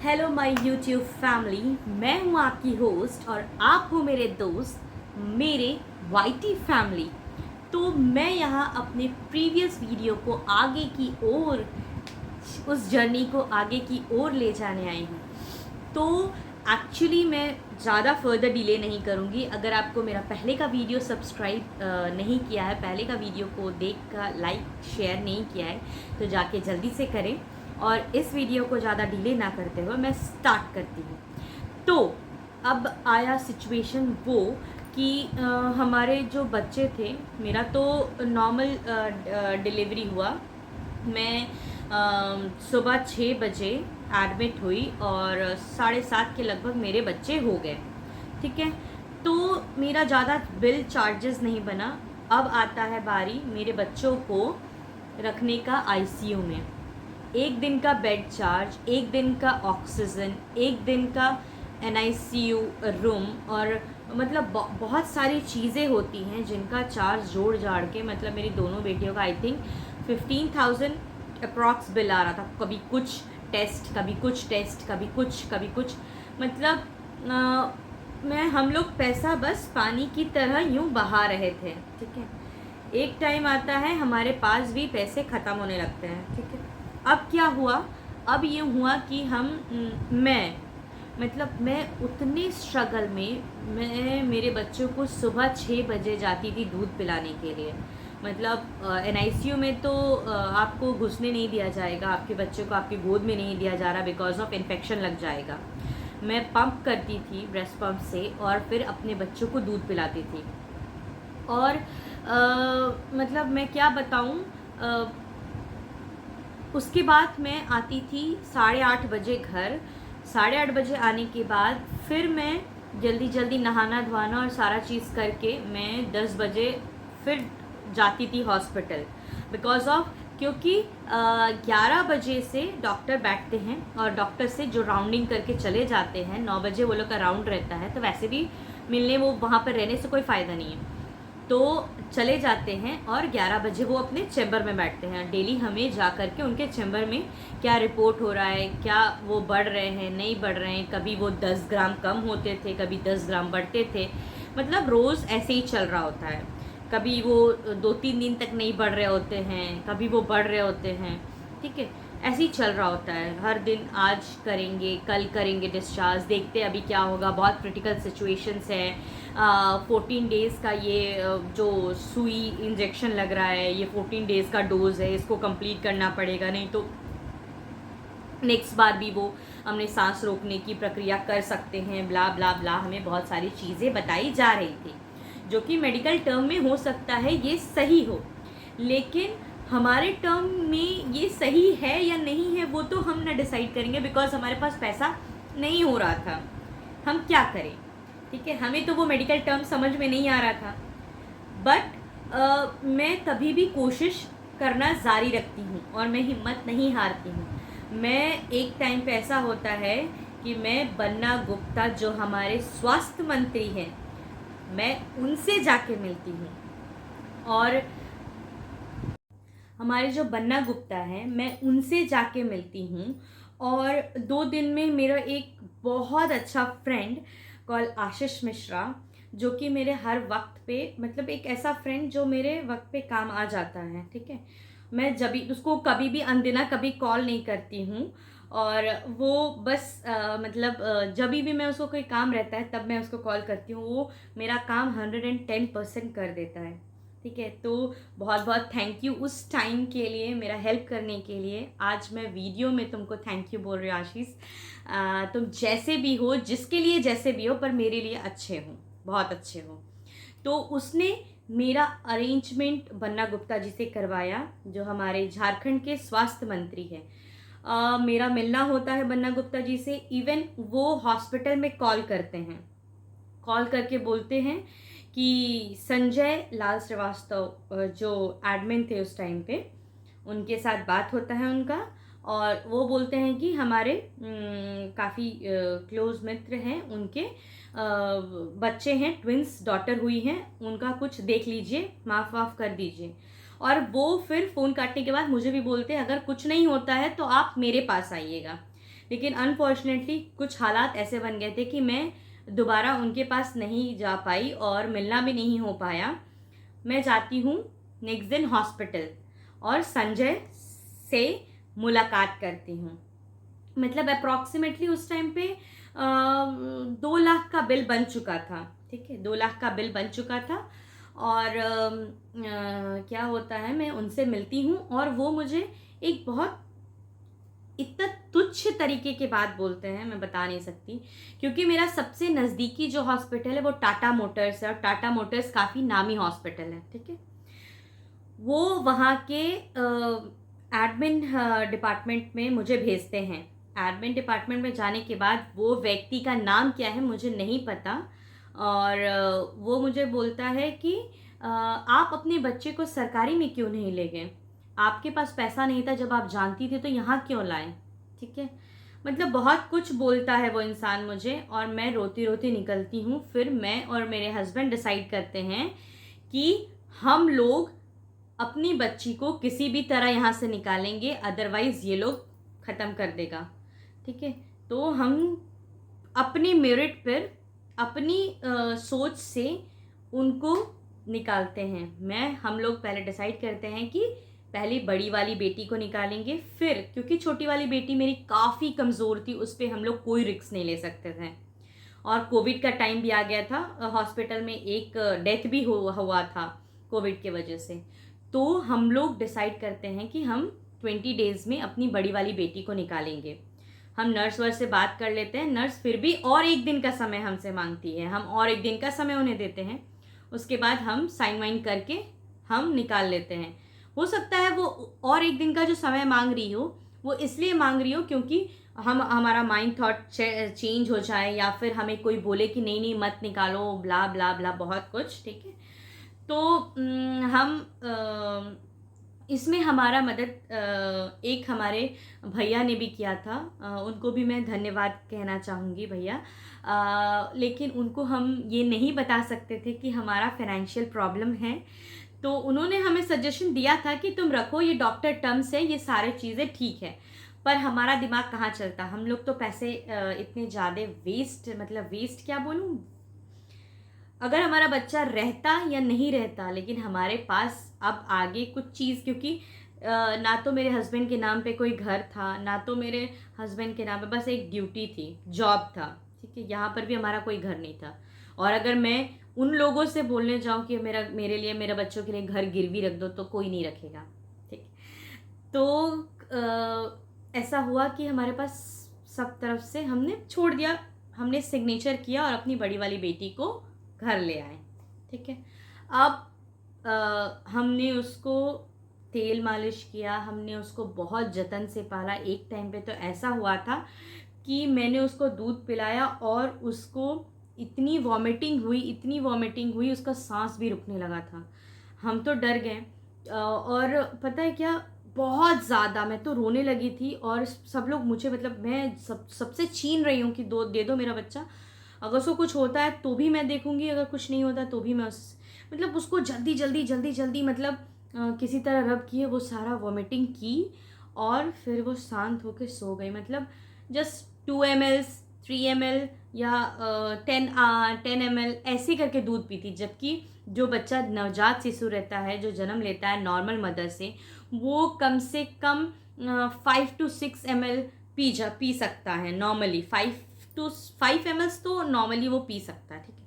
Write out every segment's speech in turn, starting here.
Hello my YouTube family, मैं हूँ आपकी होस्ट और आप हो मेरे दोस्त, मेरे वाईटी फैमिली। तो मैं यहाँ अपने प्रीवियस वीडियो को आगे की ओर, उस जर्नी को आगे की ओर ले जाने आई हूँ। तो एक्चुअली मैं ज़्यादा फर्दर डिले नहीं करूँगी। अगर आपको मेरा पहले का वीडियो सब्सक्राइब नहीं किया है, पहले का वीडियो को देख कर लाइक शेयर नहीं किया है, तो जाके जल्दी से करें। और इस वीडियो को ज़्यादा डिले ना करते हुए मैं स्टार्ट करती हूँ। तो अब आया सिचुएशन वो कि हमारे जो बच्चे थे, मेरा तो नॉर्मल डिलीवरी हुआ। मैं सुबह 6 बजे एडमिट हुई और 7:30 के लगभग मेरे बच्चे हो गए। ठीक है, तो मेरा ज़्यादा बिल चार्जेस नहीं बना। अब आता है बारी मेरे बच्चों को रखने का आईसीयू में। एक दिन का बेड चार्ज, एक दिन का ऑक्सीजन, एक दिन का एनआईसीयू रूम, और मतलब बहुत सारी चीज़ें होती हैं जिनका चार्ज जोड़ जाड़ के मतलब मेरी दोनों बेटियों का आई थिंक 15,000 अप्रॉक्स बिल आ रहा था। कभी कुछ टेस्ट, कभी कुछ टेस्ट, कभी कुछ मतलब हम लोग पैसा बस पानी की तरह यूं बहा रहे थे। ठीक है, एक टाइम आता है हमारे पास भी पैसे ख़त्म होने लगते हैं। ठीक है, अब क्या हुआ, अब ये हुआ कि मैं उतने स्ट्रगल में, मैं मेरे बच्चों को सुबह 6 बजे जाती थी दूध पिलाने के लिए। मतलब एनआईसीयू में तो आपको घुसने नहीं दिया जाएगा, आपके बच्चे को आपकी गोद में नहीं दिया जा रहा, बिकॉज ऑफ इन्फेक्शन लग जाएगा। मैं पंप करती थी ब्रेस्ट पंप से और फिर अपने बच्चों को दूध पिलाती थी। और मतलब मैं क्या बताऊँ, उसके बाद मैं आती थी 8:30 बजे घर। 8:30 बजे आने के बाद फिर मैं जल्दी नहाना धोना और सारा चीज़ करके मैं 10 बजे फिर जाती थी हॉस्पिटल। बिकॉज ऑफ, क्योंकि 11 बजे से डॉक्टर बैठते हैं और डॉक्टर से जो राउंडिंग करके चले जाते हैं, 9 बजे वो लोग का राउंड रहता है, तो वैसे भी मिलने वो वहाँ पर रहने से कोई फ़ायदा नहीं है, तो चले जाते हैं और 11 बजे वो अपने चैम्बर में बैठते हैं। डेली हमें जा कर के उनके चैम्बर में क्या रिपोर्ट हो रहा है, क्या वो बढ़ रहे हैं नहीं बढ़ रहे हैं, कभी वो 10 ग्राम कम होते थे, कभी 10 ग्राम बढ़ते थे, मतलब रोज़ ऐसे ही चल रहा होता है। कभी वो 2-3 दिन तक नहीं बढ़ रहे होते हैं, कभी वो बढ़ रहे होते हैं। ठीक है, ऐसे ही चल रहा होता है हर दिन। आज करेंगे, कल करेंगे डिस्चार्ज, देखते हैं अभी क्या होगा। बहुत क्रिटिकल सिचुएशंस है। 14 डेज़ का ये जो सुई इंजेक्शन लग रहा है, ये 14 डेज़ का डोज है, इसको कंप्लीट करना पड़ेगा, नहीं तो नेक्स्ट बार भी वो हमने सांस रोकने की प्रक्रिया कर सकते हैं, ब्ला ब्ला ब्ला। हमें बहुत सारी चीज़ें बताई जा रही थी जो कि मेडिकल टर्म में हो सकता है ये सही हो, लेकिन हमारे टर्म में ये सही है या नहीं है वो तो हम ना डिसाइड करेंगे, बिकॉज हमारे पास पैसा नहीं हो रहा था। हम क्या करें? ठीक है, हमें तो वो मेडिकल टर्म समझ में नहीं आ रहा था, बट मैं कभी भी कोशिश करना जारी रखती हूँ और मैं हिम्मत नहीं हारती हूँ। मैं एक टाइम पे ऐसा होता है कि मैं बन्ना गुप्ता जो हमारे स्वास्थ्य मंत्री हैं, मैं उनसे जाके मिलती हूँ। और हमारे जो बन्ना गुप्ता हैं, मैं उनसे जाके मिलती हूँ। और 2 दिन में मेरा एक बहुत अच्छा फ्रेंड कॉल आशीष मिश्रा, जो कि मेरे हर वक्त पे, मतलब एक ऐसा फ्रेंड जो मेरे वक्त पे काम आ जाता है। ठीक है, मैं जब भी उसको कभी भी अनदिना कभी कॉल नहीं करती हूँ, और वो बस जब भी मैं उसको कोई काम रहता है तब मैं उसको कॉल करती हूँ। वो मेरा काम 110% कर देता है। ठीक है, तो बहुत बहुत थैंक यू उस टाइम के लिए, मेरा हेल्प करने के लिए। आज मैं वीडियो में तुमको थैंक यू बोल रही हूँ आशीष। तुम जैसे भी हो, जिसके लिए जैसे भी हो, पर मेरे लिए अच्छे हो, बहुत अच्छे हो। तो उसने मेरा अरेंजमेंट बन्ना गुप्ता जी से करवाया, जो हमारे झारखंड के स्वास्थ्य मंत्री हैं। मेरा मिलना होता है बन्ना गुप्ता जी से। इवन वो हॉस्पिटल में कॉल करते हैं, कॉल करके बोलते हैं कि संजय लाल श्रीवास्तव जो एडमिन थे उस टाइम पे, उनके साथ बात होता है उनका, और वो बोलते हैं कि हमारे काफ़ी क्लोज मित्र हैं, उनके बच्चे हैं, ट्विंस डॉटर हुई हैं, उनका कुछ देख लीजिए, माफ़ वाफ़ कर दीजिए। और वो फिर फ़ोन काटने के बाद मुझे भी बोलते हैं अगर कुछ नहीं होता है तो आप मेरे पास आइएगा। लेकिन अनफॉर्चुनेटली कुछ हालात ऐसे बन गए थे कि मैं दोबारा उनके पास नहीं जा पाई और मिलना भी नहीं हो पाया। मैं जाती हूँ नेक्स्ट दिन हॉस्पिटल और संजय से मुलाकात करती हूँ। मतलब अप्रॉक्सीमेटली उस टाइम पे 2 लाख का बिल बन चुका था, ठीक है, 2 लाख का बिल बन चुका था। और क्या होता है, मैं उनसे मिलती हूँ और वो मुझे एक बहुत इतना तुच्छ तरीके की बात बोलते हैं, मैं बता नहीं सकती, क्योंकि मेरा सबसे नज़दीकी जो हॉस्पिटल है वो टाटा मोटर्स है और टाटा मोटर्स काफ़ी नामी हॉस्पिटल है, ठीक है। वो वहाँ के एडमिन डिपार्टमेंट में मुझे भेजते हैं। एडमिन डिपार्टमेंट में जाने के बाद वो व्यक्ति का नाम क्या है मुझे नहीं पता, और वो मुझे बोलता है कि आप अपने बच्चे को सरकारी में क्यों नहीं ले गए, आपके पास पैसा नहीं था जब आप जानती थी तो यहाँ क्यों लाए, ठीक है। मतलब बहुत कुछ बोलता है वो इंसान मुझे, और मैं रोती रोती निकलती हूँ। फिर मैं और मेरे हस्बैंड डिसाइड करते हैं कि हम लोग अपनी बच्ची को किसी भी तरह यहाँ से निकालेंगे, अदरवाइज़ ये लोग ख़त्म कर देगा, ठीक है। तो हम अपनी मेरिट पर, अपनी सोच से उनको निकालते हैं। हम लोग पहले डिसाइड करते हैं कि पहले बड़ी वाली बेटी को निकालेंगे, फिर क्योंकि छोटी वाली बेटी मेरी काफ़ी कमज़ोर थी, उस पर हम लोग कोई रिस्क नहीं ले सकते थे, और कोविड का टाइम भी आ गया था, हॉस्पिटल में एक डेथ भी हुआ था कोविड के वजह से। तो हम लोग डिसाइड करते हैं कि हम 20 डेज़ में अपनी बड़ी वाली बेटी को निकालेंगे। हम नर्स वर्स से बात कर लेते हैं, नर्स फिर भी और एक दिन का समय हमसे मांगती है, हम और एक दिन का समय उन्हें देते हैं। उसके बाद हम साइन वाइन करके हम निकाल लेते हैं। हो सकता है वो और एक दिन का जो समय मांग रही हो वो इसलिए मांग रही हो क्योंकि हमारा माइंड थॉट चेंज हो जाए, या फिर हमें कोई बोले कि नहीं नहीं मत निकालो, ब्ला ब्ला ब्ला, बहुत कुछ, ठीक है। तो हम इसमें हमारा मदद एक हमारे भैया ने भी किया था, उनको भी मैं धन्यवाद कहना चाहूँगी भैया। लेकिन उनको हम ये नहीं बता सकते थे कि हमारा फाइनेंशियल प्रॉब्लम है, तो उन्होंने हमें सजेशन दिया था कि तुम रखो, ये डॉक्टर टर्म्स है, ये सारी चीज़ें ठीक है। पर हमारा दिमाग कहाँ चलता, हम लोग तो पैसे इतने ज़्यादा वेस्ट, मतलब वेस्ट क्या बोलूँ, अगर हमारा बच्चा रहता या नहीं रहता, लेकिन हमारे पास अब आगे कुछ चीज़, क्योंकि ना तो मेरे हस्बैंड के नाम पे कोई घर था, ना तो मेरे हस्बैंड के नाम पे बस एक ड्यूटी थी, जॉब था, ठीक है, यहाँ पर भी हमारा कोई घर नहीं था। और अगर मैं उन लोगों से बोलने जाऊँ कि मेरे लिए, मेरे बच्चों के लिए घर गिरवी रख दो, तो कोई नहीं रखेगा, ठीक। तो ऐसा हुआ कि हमारे पास सब तरफ से हमने छोड़ दिया, हमने सिग्नेचर किया और अपनी बड़ी वाली बेटी को घर ले आए, ठीक है। अब हमने उसको तेल मालिश किया, हमने उसको बहुत जतन से पाला। एक टाइम पे तो ऐसा हुआ था कि मैंने उसको दूध पिलाया और उसको इतनी वॉमिटिंग हुई, उसका सांस भी रुकने लगा था। हम तो डर गए, और पता है क्या, बहुत ज़्यादा मैं तो रोने लगी थी, और सब लोग मुझे, मतलब मैं सबसे छीन रही हूँ कि दे दो मेरा बच्चा, अगर उसको कुछ होता है तो भी मैं देखूंगी, अगर कुछ नहीं होता तो भी मैं मतलब उसको जल्दी जल्दी जल्दी जल्दी, मतलब किसी तरह रब किए, वो सारा वॉमिटिंग की और फिर वो शांत होकर सो गई। मतलब जस्ट 2 ml 3 ml या 10 ml ऐसे करके दूध पीती, जबकि जो बच्चा नवजात शिशु रहता है, जो जन्म लेता है नॉर्मल मदर से, वो कम से कम 5 to 6 ml पी सकता है नॉर्मली। 5 ml तो नॉर्मली वो पी सकता है, ठीक है।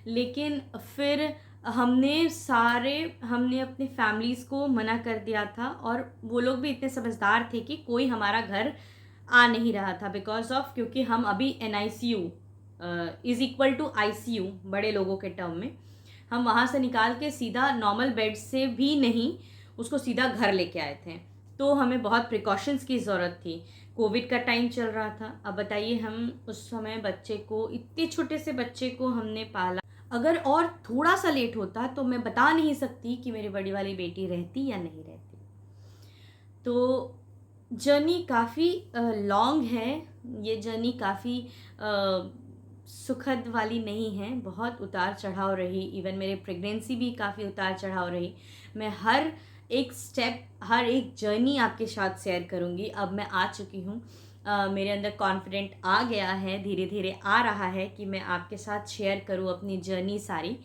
लेकिन फिर हमने अपने फैमिलीज़ को मना कर दिया था, और वो लोग भी इतने समझदार थे कि कोई हमारा घर आ नहीं रहा था, बिकॉज ऑफ, क्योंकि हम अभी NICU is equal to ICU बड़े लोगों के टर्म में, हम वहाँ से निकाल के सीधा नॉर्मल बेड से भी नहीं, उसको सीधा घर लेके आए थे। तो हमें बहुत प्रिकॉशंस की ज़रूरत थी, कोविड का टाइम चल रहा था। अब बताइए, हम उस समय बच्चे को, इतने छोटे से बच्चे को हमने पाला, अगर और थोड़ा सा लेट होता तो मैं बता नहीं सकती कि मेरी बड़ी वाली बेटी रहती या नहीं रहती। तो जर्नी काफ़ी लॉन्ग है, ये जर्नी काफ़ी सुखद वाली नहीं है, बहुत उतार चढ़ाव रही। इवन मेरे प्रेगनेंसी भी काफ़ी उतार चढ़ाव रही। मैं हर एक स्टेप, हर एक जर्नी आपके साथ शेयर करूँगी। अब मैं आ चुकी हूँ मेरे अंदर कॉन्फिडेंट आ गया है, धीरे धीरे आ रहा है कि मैं आपके साथ शेयर करूँ अपनी जर्नी सारी,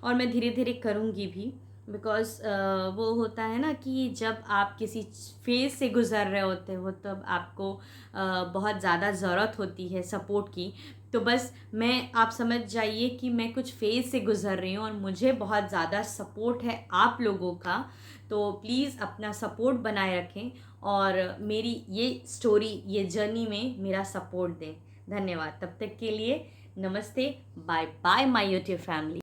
और मैं धीरे धीरे करूँगी भी। बिकॉज़ वो होता है ना कि जब आप किसी फेज़ से गुज़र रहे होते हो तब आपको बहुत ज़्यादा ज़रूरत होती है सपोर्ट की। तो बस मैं, आप समझ जाइए कि मैं कुछ फेज़ से गुज़र रही हूँ और मुझे बहुत ज़्यादा सपोर्ट है आप लोगों का। तो प्लीज़ अपना सपोर्ट बनाए रखें और मेरी ये स्टोरी, ये जर्नी में मेरा सपोर्ट दें। धन्यवाद। तब तक के लिए नमस्ते, bye bye my YouTube family.